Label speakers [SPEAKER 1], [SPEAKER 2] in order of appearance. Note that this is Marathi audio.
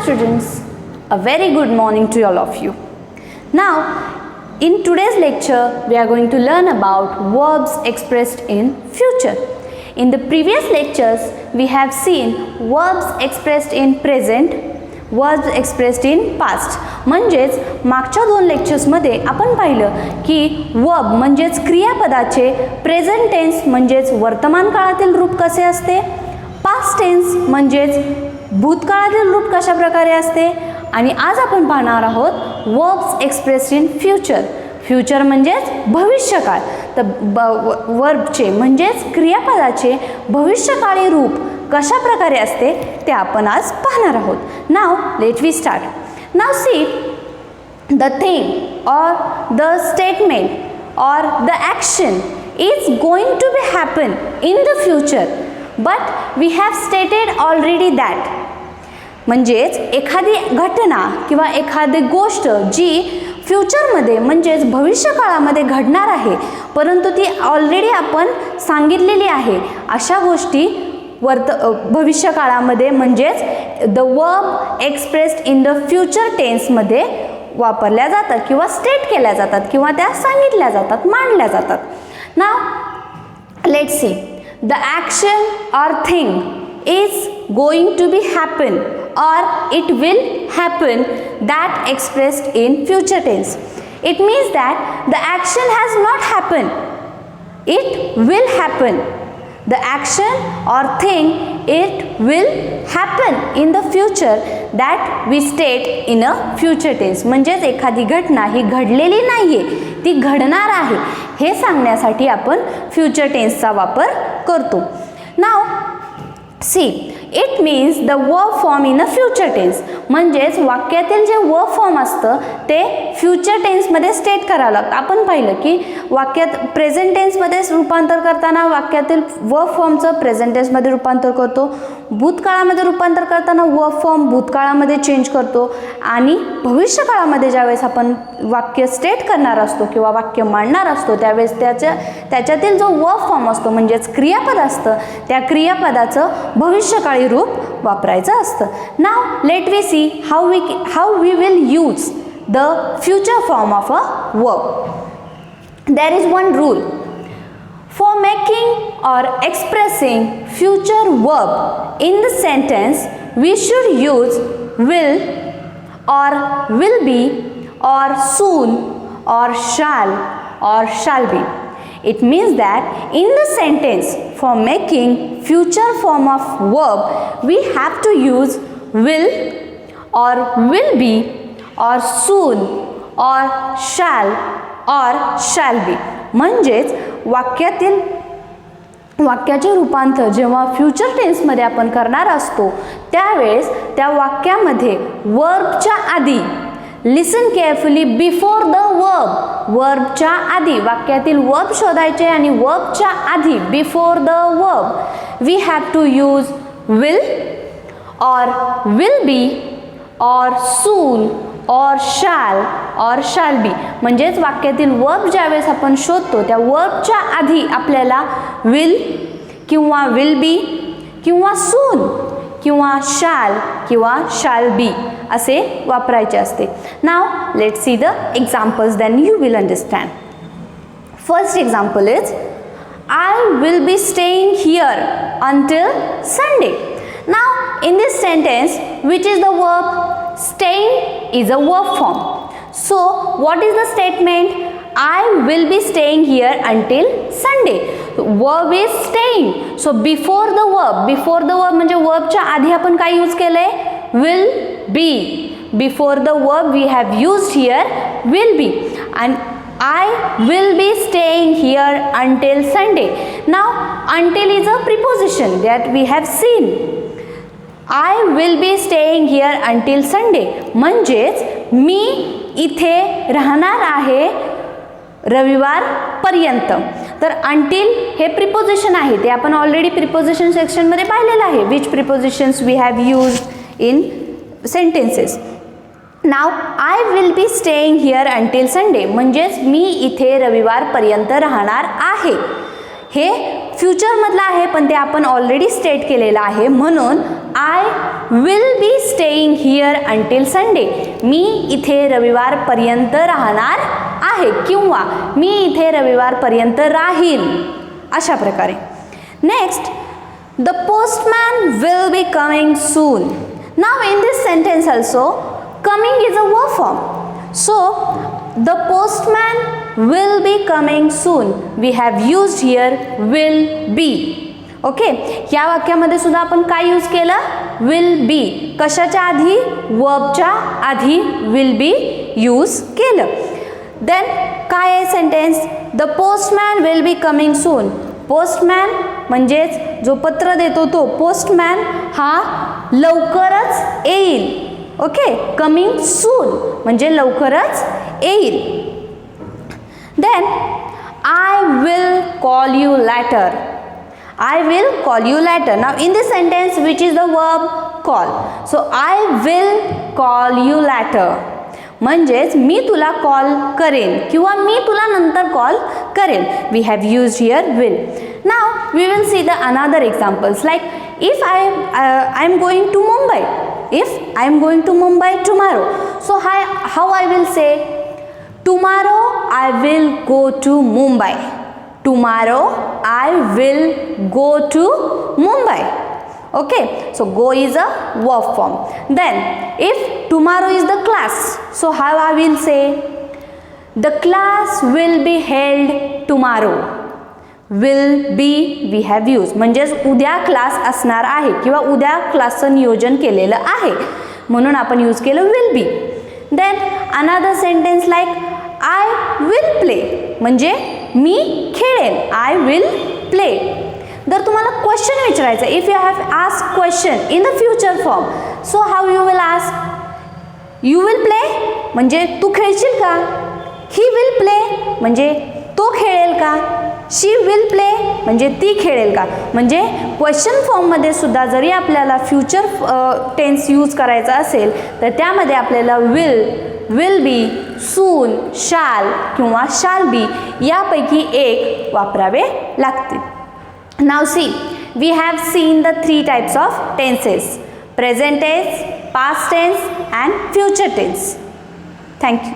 [SPEAKER 1] students, a very good morning to all of you. Now, in today's lecture, we are going to learn about verbs expressed in future. In the previous lectures, we have seen verbs expressed in present, verbs expressed in past. म्हणजेच मागच्या दोन लेक्चर्समध्ये आपण पाहिलं की वर्ब म्हणजेच क्रियापदाचे प्रेझेंट टेन्स म्हणजेच वर्तमान काळातील रूप कसे असते, पास्ट टेन्स म्हणजेच भूतकाळातील रूप कशा प्रकारे असते, आणि आज आपण पाहणार आहोत verbs expressed in future. Future म्हणजेच भविष्यकाळ. तर वर्बचे म्हणजेच क्रियापदाचे भविष्यकाळी रूप कशा प्रकारे असते ते आपण आज पाहणार आहोत. Now let we start. Now see the thing or the statement or the action is going to be happen in the future, but we have stated already that. म्हणजेच एखादी घटना किंवा एखादी गोष्ट जी फ्युचरमध्ये म्हणजेच भविष्यकाळामध्ये घडणार आहे, परंतु ती ऑलरेडी आपण सांगितलेली आहे. अशा गोष्टी भविष्यकाळामध्ये म्हणजेच the verb expressed in the future टेन्समध्ये वापरल्या जातात किंवा स्टेट केल्या जातात किंवा त्या सांगितल्या जातात, मांडल्या जातात. Now let's see. The action or thing is going to be happen or it will happen, that expressed in future tense. It means that the action has not happened, it will happen. The action or thing, it will happen in the future, that we state in a future tense. म्हणजेच एखादी घटना ही घडलेली नाहीये, ती घडणार आहे हे सांगण्यासाठी आपण फ्युचर टेन्सचा वापर करतो. Now see, it means the verb form in a future tense. म्हणजेच वाक्यातील जे वर्ब फॉर्म असतं ते फ्युचर टेन्समध्ये स्टेट करावं लागतं. आपण पाहिलं की वाक्यात प्रेझेंट टेन्समध्ये रूपांतर करताना वाक्यातील वर्ब फॉर्मचं प्रेझेंट टेन्समध्ये रूपांतर करतो, भूतकाळामध्ये रूपांतर करताना वर्ब फॉर्म भूतकाळामध्ये चेंज करतो, आणि भविष्यकाळामध्ये ज्यावेळेस आपण वाक्य स्टेट करणार असतो किंवा वाक्य मांडणार असतो त्यावेळेस त्याच्यातील जो वर्ब फॉर्म असतो म्हणजेच क्रियापद असतं, त्या क्रियापदाचं भविष्यकाळी रूप वापरायचं असतं. Now let we see how we will use the future form of a verb. There is one rule. For making or expressing future verb in the sentence, we should use will or will be or soon or shall be. It means that in the sentence, for making future form of verb, we have to use will or will be or soon or shall be. म्हणजेच वाक्याचे रूपांतर जेव्हा फ्युचर टेन्समध्ये आपण करणार असतो त्यावेळेस त्या वाक्यामध्ये वर्बच्या आधी, listen carefully, before the verb, वर्बच्या आधी वाक्यातील वर्ब शोधायचे आणि वर्बच्या आधी before the verb we have to use will or will be or soon और शाल बी. म्हणजेच वाक्यातील वर्ब ज्यावेळेस आपण शोधतो त्या वर्बच्या आधी आपल्याला विल किंवा विल बी किंवा सून किंवा शाल बी असे वापरायचे असते. Now let see the examples, then you will understand. First example is I will be staying here until Sunday. Now in this sentence, which is the verb? Staying is a verb form. So what is the statement? I will be staying here until Sunday. Verb is staying. So before the verb म्हणजे verbच्या आधी आपण काय यूज केलंय? Will be. Before the verb we have used here will be. And I will be staying here until Sunday. Now until is a preposition that we have seen. I will be staying here until Sunday. म्हणजेच मी इथे राहणार आहे रविवारपर्यंत. तर until हे प्रिपोजिशन आहे, ते आपण ऑलरेडी प्रिपोजिशन सेक्शनमध्ये पाहिलेलं आहे. Which prepositions we have used in sentences. Now I will be staying here until Sunday म्हणजेच मी इथे रविवारपर्यंत राहणार आहे. हे फ्युचरमधलं आहे पण ते आपण ऑलरेडी स्टेट केलेलं आहे, म्हणून I will be staying here until Sunday. मी इथे रविवारपर्यंत राहणार आहे किंवा मी इथे रविवारपर्यंत राहील, अशा प्रकारे. Next, the postman will be coming soon. Now in this sentence also coming is a verb form. So the postman will be coming soon. We have used here will be. Okay, या वाक्यामध्ये सुद्धा आपण काय यूज केलं? will be. कशाच्या आधी? वर्बच्या आधी will be यूज केलं. देन काय आहे sentence? The postman will be coming soon. Postman म्हणजेच जो पत्र देतो तो पोस्टमॅन हा लवकरच येईल. ओके, कमिंग सून म्हणजे लवकरच येईल. Then I will call you later. I will call you later. Now in this sentence which is the verb call. So I will call you later म्हणजेच मी तुला कॉल करेन किंवा मी तुला नंतर कॉल करेन. We have used here will. Now we will see the another examples like if I am going to Mumbai. If I am going to Mumbai tomorrow, so how I will say? Tomorrow I will go to Mumbai. Tomorrow I will go to Mumbai. Okay, so go is a verb form. Then if tomorrow is the class, so how I will say? The class will be held tomorrow. will be we have used म्हणजेच उद्या क्लास असणार आहे किंवा उद्या क्लासचं नियोजन केलेलं आहे म्हणून आपण यूज केलं will be. Then another sentence like I will play म्हणजे मी खेळेन. I will play. जर तुम्हाला क्वेश्चन विचारायचं, if you have ask question in the future form, so how you will ask? You will play म्हणजे तू खेळशील का? ही विल प्ले म्हणजे तो खेळेल का? शी विल प्ले म्हणजे ती खेळेल का? म्हणजे क्वेश्चन फॉर्ममध्ये सुद्धा जरी आपल्याला फ्युचर टेन्स यूज करायचा असेल तर त्यामध्ये आपल्याला विल बी, सून, शाल किंवा शाल बी यापैकी एक वापरावे लागतील. Now see, we have seen the 3 types of tenses: present tense, past tense and future tense. Thank you.